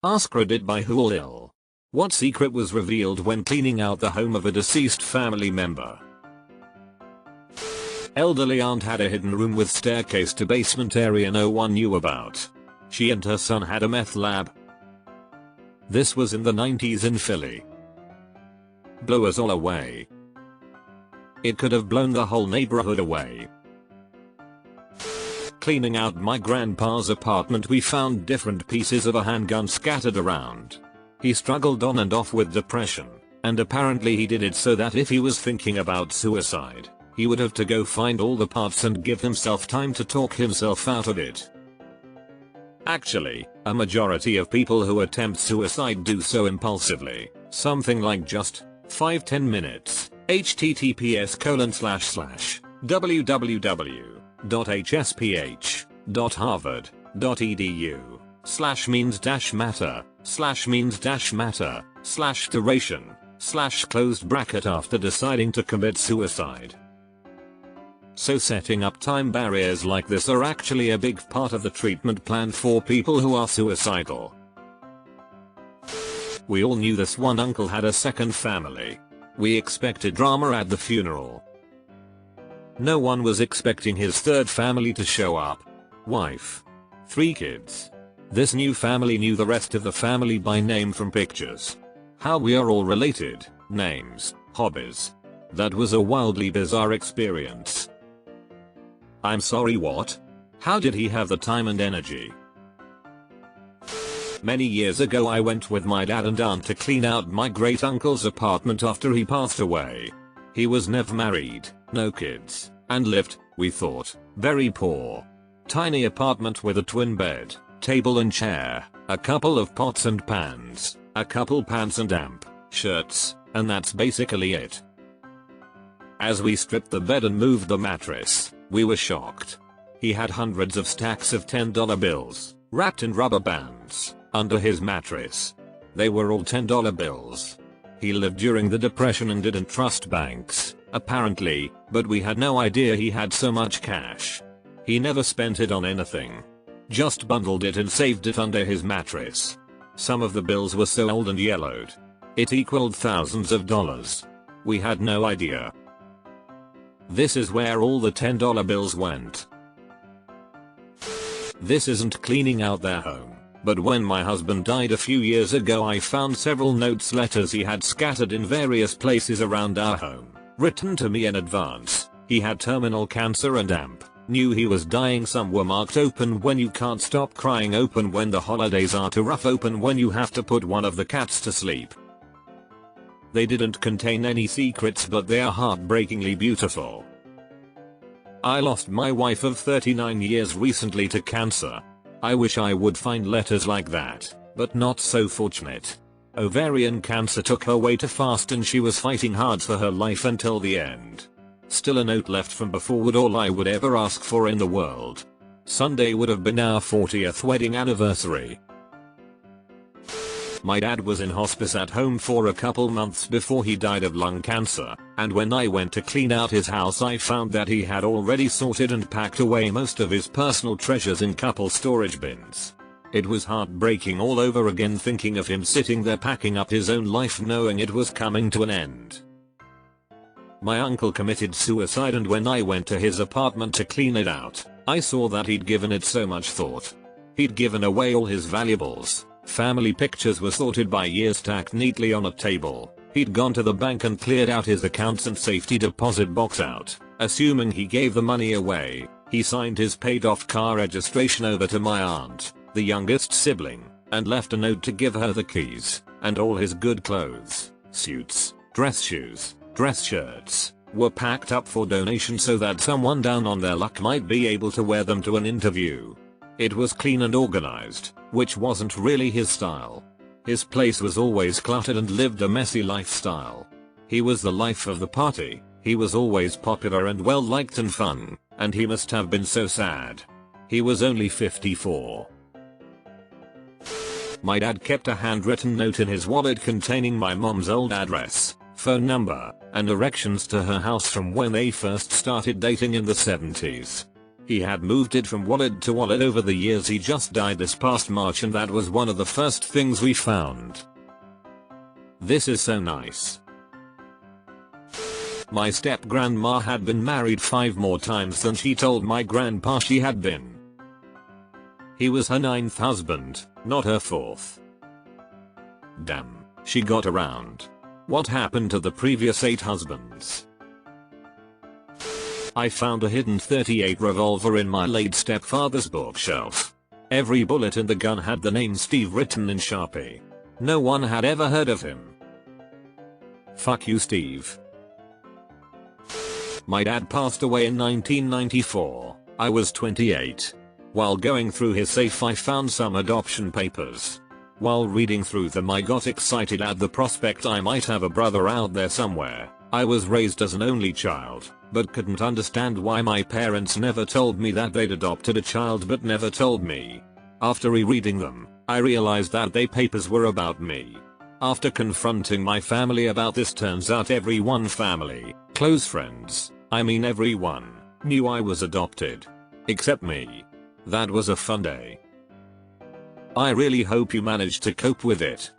AskReddit by Who'll. What secret was revealed when cleaning out the home of a deceased family member? Elderly aunt had a hidden room with staircase to basement area no one knew about. She and her son had a meth lab. This was in the 90s in Philly. Blew us all away. It could have blown the whole neighborhood away. Cleaning out my grandpa's apartment, we found different pieces of a handgun scattered around. He struggled on and off with depression, and apparently he did it so that if he was thinking about suicide, he would have to go find all the parts and give himself time to talk himself out of it. Actually, a majority of people who attempt suicide do so impulsively, something like just 5-10 minutes. https://www.hsph.harvard.edu/means-matter/duration/closed bracket after deciding to commit suicide. So setting up time barriers like this are actually a big part of the treatment plan for people who are suicidal. We all knew this one uncle had a second family. We expected drama at the funeral. No one was expecting his third family to show up. Wife. 3 kids. This new family knew the rest of the family by name from pictures. How we are all related, names, hobbies. That was a wildly bizarre experience. I'm sorry, what? How did he have the time and energy? Many years ago I went with my dad and aunt to clean out my great uncle's apartment after he passed away. He was never married, no kids, and lived, we thought, very poor. Tiny apartment with a twin bed, table and chair, a couple of pots and pans, a couple pants and amp, shirts, and that's basically it. As we stripped the bed and moved the mattress, we were shocked. He had hundreds of stacks of $10 bills, wrapped in rubber bands, under his mattress. They were all $10 bills. He lived during the Depression and didn't trust banks, apparently, but we had no idea he had so much cash. He never spent it on anything. Just bundled it and saved it under his mattress. Some of the bills were so old and yellowed. It equaled thousands of dollars. We had no idea. This is where all the $10 bills went. This isn't cleaning out their home. But when my husband died a few years ago, I found several notes, letters he had scattered in various places around our home, written to me in advance. He had terminal cancer and amp. Knew he was dying. Some were marked open when you can't stop crying, open when the holidays are too rough, open when you have to put one of the cats to sleep. They didn't contain any secrets, but they are heartbreakingly beautiful. I lost my wife of 39 years recently to cancer. I wish I would find letters like that, but not so fortunate. Ovarian cancer took her way too fast and she was fighting hard for her life until the end. Still a note left from before, would all I would ever ask for in the world. Sunday would have been our 40th wedding anniversary. My dad was in hospice at home for a couple months before he died of lung cancer, and when I went to clean out his house I found that he had already sorted and packed away most of his personal treasures in couple storage bins. It was heartbreaking all over again, thinking of him sitting there packing up his own life, knowing it was coming to an end. My uncle committed suicide, and when I went to his apartment to clean it out, I saw that he'd given it so much thought. He'd given away all his valuables. Family pictures were sorted by year, stacked neatly on a table. He'd gone to the bank and cleared out his accounts and safety deposit box out, assuming he gave the money away. He signed his paid off car registration over to my aunt, the youngest sibling, and left a note to give her the keys, and all his good clothes, suits, dress shoes, dress shirts, were packed up for donation so that someone down on their luck might be able to wear them to an interview. It was clean and organized, which wasn't really his style. His place was always cluttered and lived a messy lifestyle. He was the life of the party. He was always popular and well liked and fun, and he must have been so sad. He was only 54. My dad kept a handwritten note in his wallet containing my mom's old address, phone number, and directions to her house from when they first started dating in the 70s. He had moved it from wallet to wallet over the years. He just died this past March and that was one of the first things we found. This is so nice. My step-grandma had been married 5 more times than she told my grandpa she had been. He was her 9th husband, not her 4th. Damn, she got around. What happened to the previous 8 husbands? I found a hidden .38 revolver in my late stepfather's bookshelf. Every bullet in the gun had the name Steve written in Sharpie. No one had ever heard of him. Fuck you, Steve. My dad passed away in 1994. I was 28. While going through his safe I found some adoption papers. While reading through them I got excited at the prospect I might have a brother out there somewhere. I was raised as an only child, but couldn't understand why my parents never told me that they'd adopted a child but never told me. After rereading them, I realized that they papers were about me. After confronting my family about this, turns out everyone family, close friends, I mean everyone, knew I was adopted. Except me. That was a fun day. I really hope you managed to cope with it.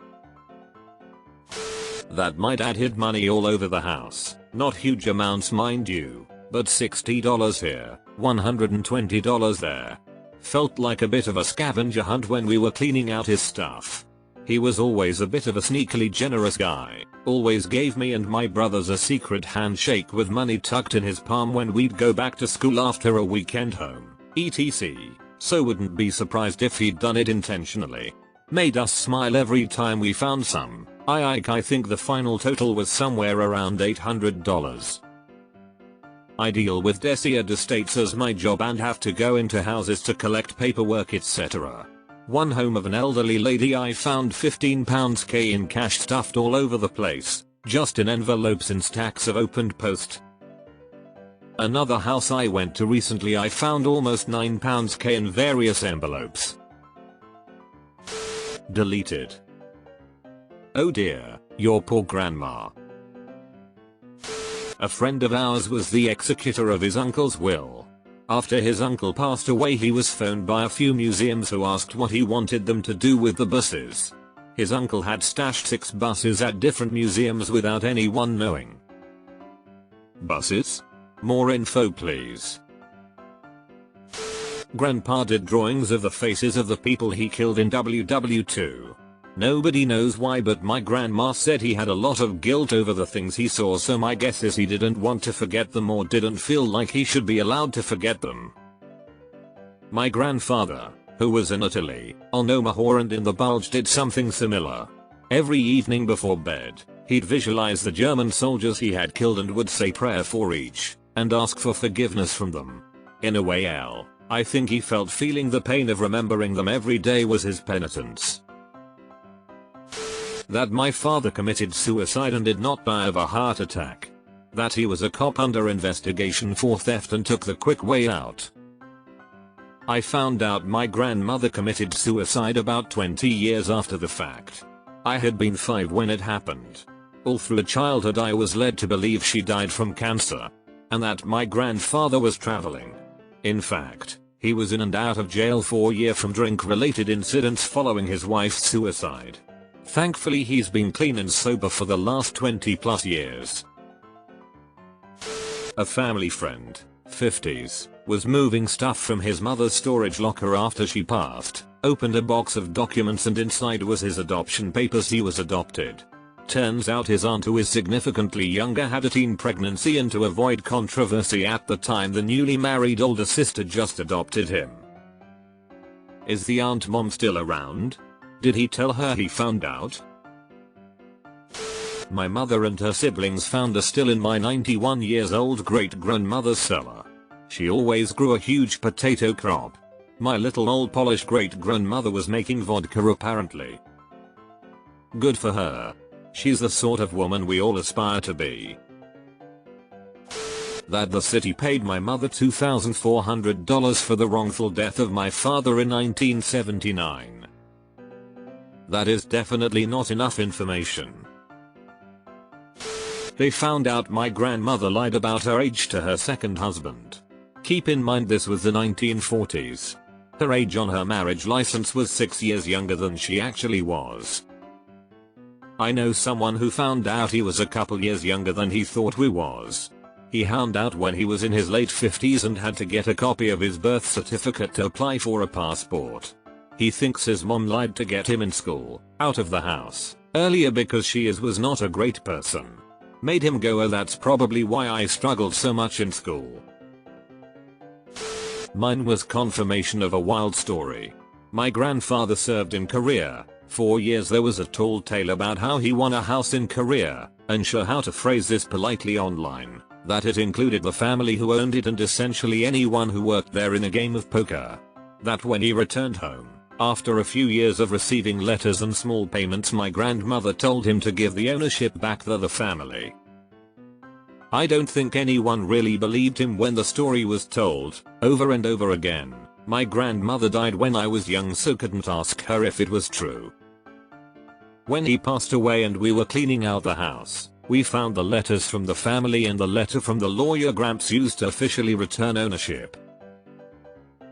That my dad hid money all over the house, not huge amounts mind you, but $60 here, $120 there. Felt like a bit of a scavenger hunt when we were cleaning out his stuff. He was always a bit of a sneakily generous guy, always gave me and my brothers a secret handshake with money tucked in his palm when we'd go back to school after a weekend home, etc. So wouldn't be surprised if he'd done it intentionally. Made us smile every time we found some. I think the final total was somewhere around $800. I deal with Desiad estates as my job and have to go into houses to collect paperwork, etc. One home of an elderly lady I found £15 in cash stuffed all over the place, just in envelopes and stacks of opened post. Another house I went to recently I found almost £9 in various envelopes. Deleted. Oh dear, your poor grandma. A friend of ours was the executor of his uncle's will. After his uncle passed away he was phoned by a few museums who asked what he wanted them to do with the buses. His uncle had stashed 6 buses at different museums without anyone knowing. Buses? More info please. Grandpa did drawings of the faces of the people he killed in WW2. Nobody knows why, but my grandma said he had a lot of guilt over the things he saw, so my guess is he didn't want to forget them or didn't feel like he should be allowed to forget them. My grandfather, who was in Italy, on Omaha and in the Bulge, did something similar. Every evening before bed, he'd visualize the German soldiers he had killed and would say prayer for each, and ask for forgiveness from them. In a way, I think he felt feeling the pain of remembering them every day was his penitence. That my father committed suicide and did not die of a heart attack. That he was a cop under investigation for theft and took the quick way out. I found out my grandmother committed suicide about 20 years after the fact. I had been 5 when it happened. All through childhood I was led to believe she died from cancer. And that my grandfather was traveling. In fact, he was in and out of jail for a year from drink-related incidents following his wife's suicide. Thankfully he's been clean and sober for the last 20+ years. A family friend, 50s, was moving stuff from his mother's storage locker after she passed, opened a box of documents and inside was his adoption papers. He was adopted. Turns out his aunt, who is significantly younger, had a teen pregnancy, and to avoid controversy at the time the newly married older sister just adopted him. Is the aunt mom still around? Did he tell her he found out? My mother and her siblings found her still in my 91 years old great-grandmother's cellar. She always grew a huge potato crop. My little old polished great-grandmother was making vodka apparently. Good for her. She's the sort of woman we all aspire to be. That the city paid my mother $2,400 for the wrongful death of my father in 1979. That is definitely not enough information. They found out my grandmother lied about her age to her second husband. Keep in mind this was the 1940s. Her age on her marriage license was 6 years younger than she actually was. I know someone who found out he was a couple years younger than he thought we was. He found out when he was in his late 50s and had to get a copy of his birth certificate to apply for a passport. He thinks his mom lied to get him in school, out of the house, earlier because she was not a great person. Made him go, oh, that's probably why I struggled so much in school. Mine was confirmation of a wild story. My grandfather served in Korea. 4 years. There was a tall tale about how he won a house in Korea, unsure how to phrase this politely online, that it included the family who owned it and essentially anyone who worked there in a game of poker. That when he returned home, after a few years of receiving letters and small payments, my grandmother told him to give the ownership back to the family. I don't think anyone really believed him when the story was told, over and over again. My grandmother died when I was young, so couldn't ask her if it was true. When he passed away and we were cleaning out the house, we found the letters from the family and the letter from the lawyer Gramps used to officially return ownership.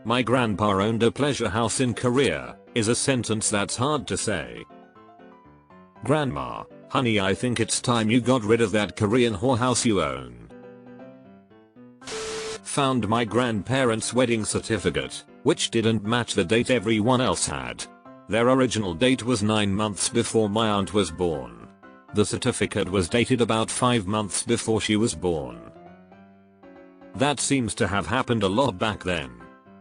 My grandpa owned a pleasure house in Korea, is a sentence that's hard to say. Grandma, honey, I think it's time you got rid of that Korean whorehouse you own. Found my grandparents' wedding certificate, which didn't match the date everyone else had. Their original date was 9 months before my aunt was born. The certificate was dated about 5 months before she was born. That seems to have happened a lot back then.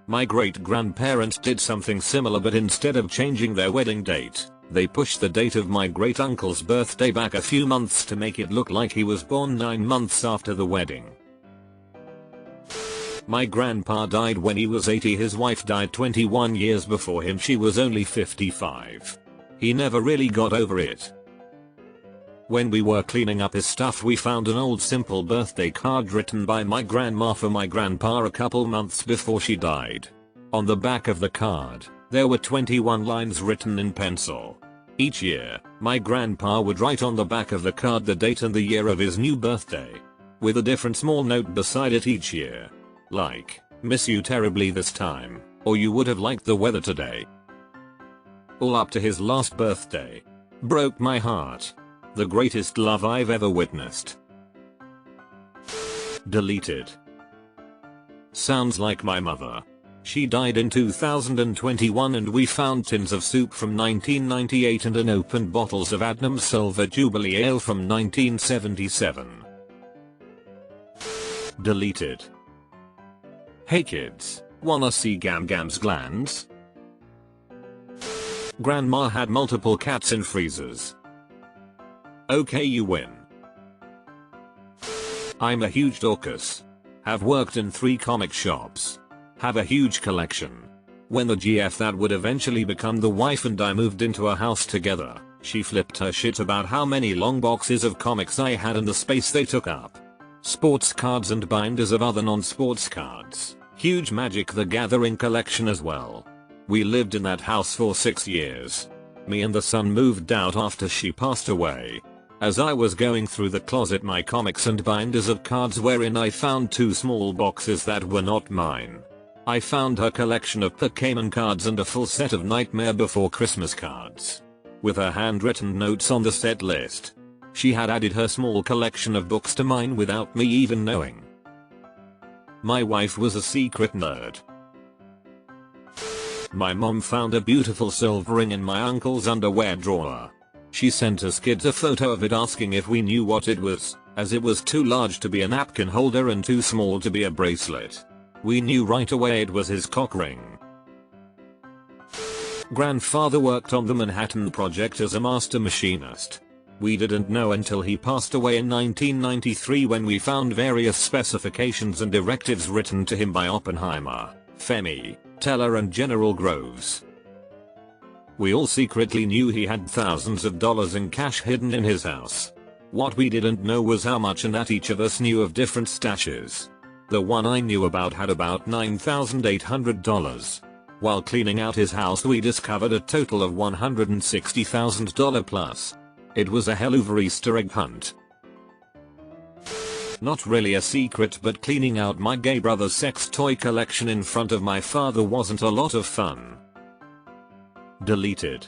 My great-grandparents did something similar, but instead of changing their wedding date, they pushed the date of my great-uncle's birthday back a few months to make it look like he was born 9 months after the wedding. My grandpa died when he was 80. His wife died 21 years before him. She was only 55. He never really got over it. When we were cleaning up his stuff, we found an old simple birthday card written by my grandma for my grandpa a couple months before she died. On the back of the card, there were 21 lines written in pencil. Each year, my grandpa would write on the back of the card the date and the year of his new birthday, with a different small note beside it each year. Like, miss you terribly this time, or you would have liked the weather today. All up to his last birthday. Broke my heart. The greatest love I've ever witnessed. Deleted. Sounds like my mother. She died in 2021 and we found tins of soup from 1998 and unopened bottles of Adnams Silver Jubilee Ale from 1977. Deleted. Hey kids, wanna see Gam Gam's glands? Grandma had multiple cats in freezers. Okay, you win. I'm a huge dorcas. Have worked in 3 comic shops. Have a huge collection. When the GF that would eventually become the wife and I moved into a house together, she flipped her shit about how many long boxes of comics I had and the space they took up. Sports cards and binders of other non-sports cards. Huge Magic the Gathering collection as well. We lived in that house for 6 years. Me and the son moved out after she passed away. As I was going through the closet, my comics and binders of cards wherein I found 2 small boxes that were not mine. I found her collection of Pokemon cards and a full set of Nightmare Before Christmas cards. With her handwritten notes on the set list. She had added her small collection of books to mine without me even knowing. My wife was a secret nerd. My mom found a beautiful silver ring in my uncle's underwear drawer. She sent us kids a photo of it asking if we knew what it was, as it was too large to be a napkin holder and too small to be a bracelet. We knew right away it was his cock ring. Grandfather worked on the Manhattan Project as a master machinist. We didn't know until he passed away in 1993 when we found various specifications and directives written to him by Oppenheimer, Femi, Teller and General Groves. We all secretly knew he had thousands of dollars in cash hidden in his house. What we didn't know was how much and that each of us knew of different stashes. The one I knew about had about $9,800. While cleaning out his house we discovered a total of $160,000 plus. It was a hell of a Easter egg hunt. Not really a secret, but cleaning out my gay brother's sex toy collection in front of my father wasn't a lot of fun. Deleted.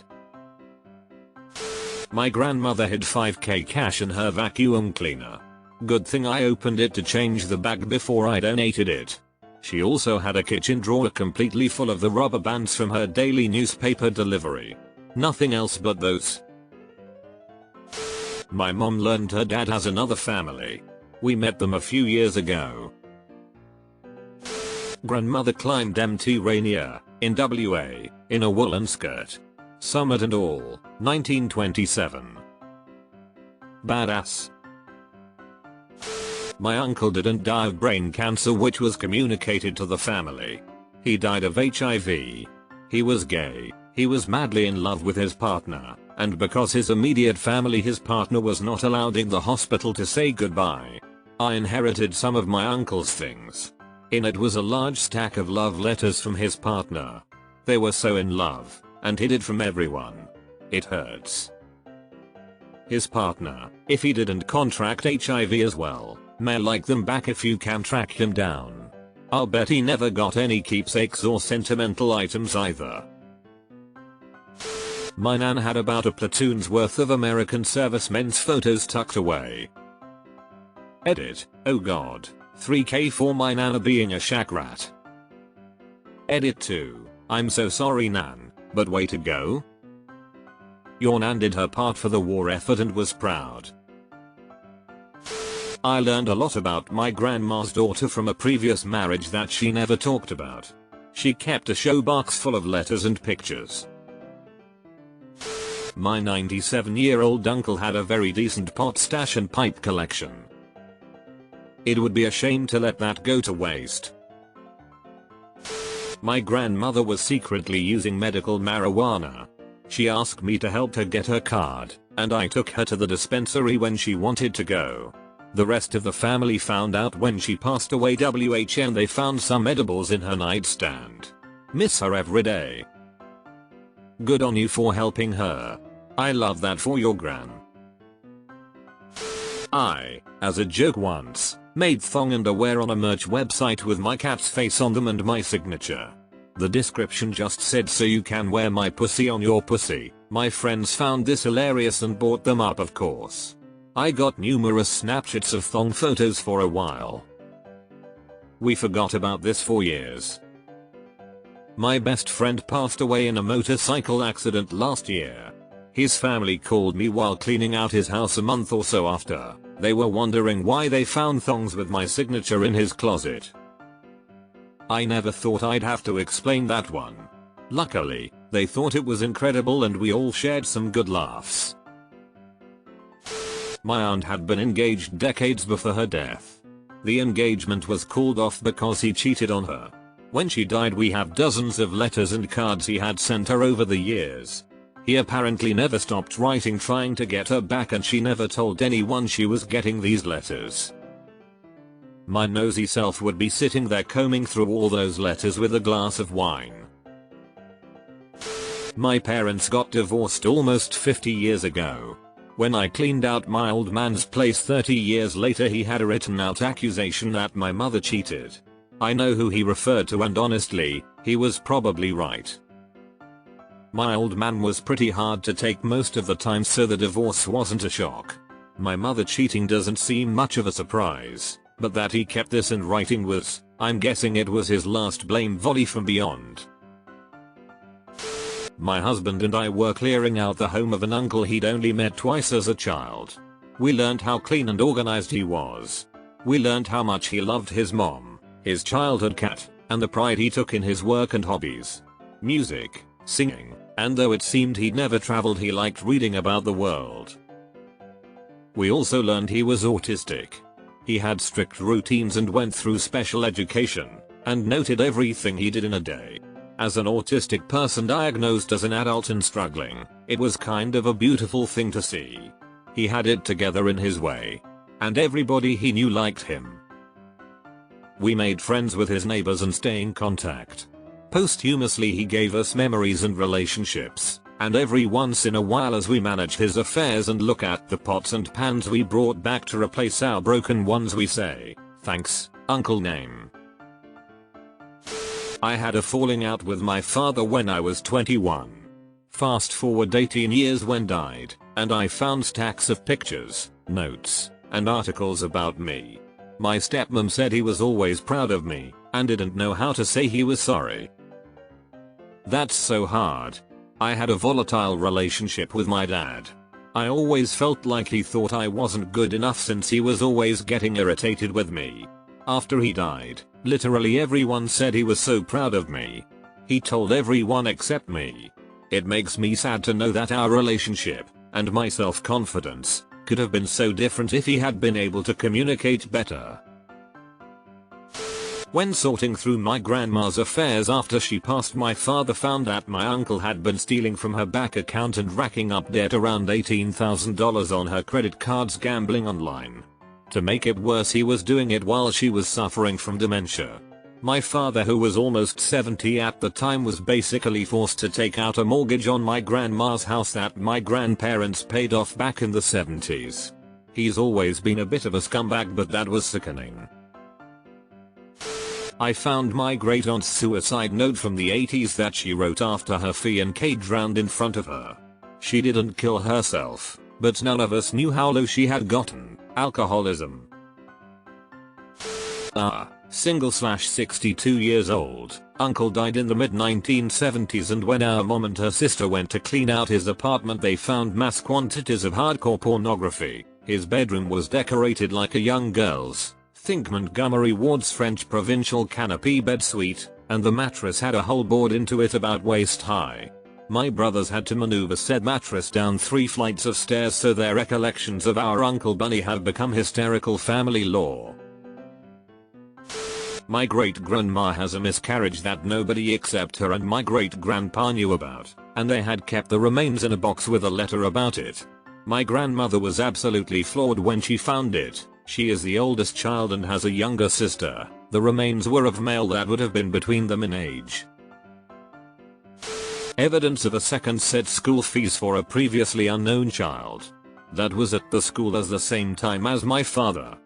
My grandmother hid 5k cash in her vacuum cleaner. Good thing I opened it to change the bag before I donated it. She also had a kitchen drawer completely full of the rubber bands from her daily newspaper delivery. Nothing else but those. My mom learned her dad has another family. We met them a few years ago. Grandmother climbed Mt Rainier, in WA, in a woolen skirt. Summit and all, 1927. Badass. My uncle didn't die of brain cancer, which was communicated to the family. He died of HIV. He was gay, he was madly in love with his partner, and because his immediate family, his partner was not allowed in the hospital to say goodbye. I inherited some of my uncle's things. In it was a large stack of love letters from his partner. They were so in love, and hid it from everyone. It hurts. His partner, if he didn't contract HIV as well, may like them back if you can track him down. I'll bet he never got any keepsakes or sentimental items either. My nan had about a platoon's worth of American servicemen's photos tucked away. Edit, oh god, 3k for my nana being a shack rat. Edit 2, I'm so sorry nan, but way to go. Your nan did her part for the war effort and was proud. I learned a lot about my grandma's daughter from a previous marriage that she never talked about. She kept a showbox full of letters and pictures. My 97-year-old uncle had a very decent pot stash and pipe collection. It would be a shame to let that go to waste. My grandmother was secretly using medical marijuana. She asked me to help her get her card, and I took her to the dispensary when she wanted to go. The rest of the family found out when she passed away. WHN they found some edibles in her nightstand. Miss her every day. Good on you for helping her. I love that for your gran. I, as a joke once, made thong underwear on a merch website with my cat's face on them and my signature. The description just said, so you can wear my pussy on your pussy. My friends found this hilarious and bought them up, of course. I got numerous snapshots of thong photos for a while. We forgot about this for years. My best friend passed away in a motorcycle accident last year. His family called me while cleaning out his house a month or so after. They were wondering why they found thongs with my signature in his closet. I never thought I'd have to explain that one. Luckily, they thought it was incredible and we all shared some good laughs. My aunt had been engaged decades before her death. The engagement was called off because he cheated on her. When she died, we have dozens of letters and cards he had sent her over the years. He apparently never stopped writing trying to get her back, and she never told anyone she was getting these letters. My nosy self would be sitting there combing through all those letters with a glass of wine. My parents got divorced almost 50 years ago. When I cleaned out my old man's place 30 years later, he had a written out accusation that my mother cheated. I know who he referred to, and honestly, he was probably right. My old man was pretty hard to take most of the time, so the divorce wasn't a shock. My mother cheating doesn't seem much of a surprise, but that he kept this in writing was, I'm guessing it was his last blame volley from beyond. My husband and I were clearing out the home of an uncle he'd only met twice as a child. We learned how clean and organized he was. We learned how much he loved his mom, his childhood cat, and the pride he took in his work and hobbies. Music, singing, and though it seemed he'd never traveled, he liked reading about the world. We also learned he was autistic. He had strict routines and went through special education, and noted everything he did in a day. As an autistic person diagnosed as an adult and struggling, it was kind of a beautiful thing to see. He had it together in his way. And everybody he knew liked him. We made friends with his neighbors and stay in contact. Posthumously he gave us memories and relationships, and every once in a while as we manage his affairs and look at the pots and pans we brought back to replace our broken ones, we say, "Thanks, Uncle Name." I had a falling out with my father when I was 21. Fast forward 18 years when died, and I found stacks of pictures, notes, and articles about me. My stepmom said he was always proud of me, and didn't know how to say he was sorry. That's so hard. I had a volatile relationship with my dad. I always felt like he thought I wasn't good enough since he was always getting irritated with me. After he died, literally everyone said he was so proud of me. He told everyone except me. It makes me sad to know that our relationship, and my self-confidence, could have been so different if he had been able to communicate better. When sorting through my grandma's affairs after she passed, my father found that my uncle had been stealing from her bank account and racking up debt around $18,000 on her credit cards gambling online. To make it worse, he was doing it while she was suffering from dementia. My father, who was almost 70 at the time, was basically forced to take out a mortgage on my grandma's house that my grandparents paid off back in the 70s. He's always been a bit of a scumbag, but that was sickening. I found my great aunt's suicide note from the 80s that she wrote after her fiancé drowned in front of her. She didn't kill herself, but none of us knew how low she had gotten. Alcoholism. Single/62 years old, uncle died in the mid-1970s, and when our mom and her sister went to clean out his apartment, they found mass quantities of hardcore pornography. His bedroom was decorated like a young girl's, think Montgomery Ward's French provincial canopy bed suite, and the mattress had a hole bored into it about waist high. My brothers had to maneuver said mattress down 3 flights of stairs, so their recollections of our Uncle Bunny have become hysterical family lore. My great-grandma has a miscarriage that nobody except her and my great-grandpa knew about, and they had kept the remains in a box with a letter about it. My grandmother was absolutely floored when she found it. She is the oldest child and has a younger sister. The remains were of male that would have been between them in age. Evidence of a second set school fees for a previously unknown child. That was at the school at the same time as my father.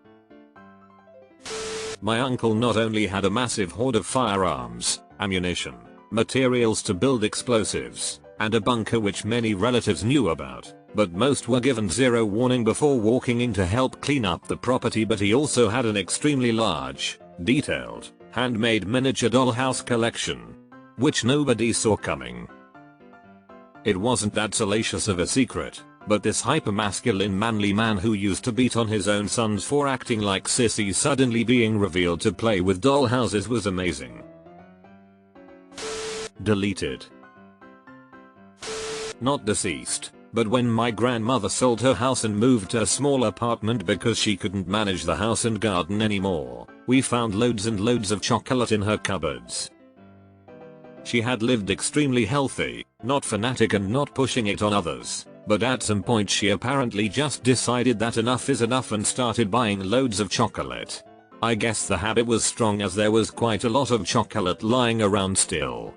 My uncle not only had a massive hoard of firearms, ammunition, materials to build explosives, and a bunker which many relatives knew about, but most were given zero warning before walking in to help clean up the property, but he also had an extremely large, detailed, handmade miniature dollhouse collection, which nobody saw coming. It wasn't that salacious of a secret, but this hypermasculine manly man who used to beat on his own sons for acting like sissies suddenly being revealed to play with dollhouses was amazing. Deleted. Not deceased, but when my grandmother sold her house and moved to a small apartment because she couldn't manage the house and garden anymore, we found loads and loads of chocolate in her cupboards. She had lived extremely healthy, not fanatic and not pushing it on others, but at some point she apparently just decided that enough is enough and started buying loads of chocolate. I guess the habit was strong as there was quite a lot of chocolate lying around still.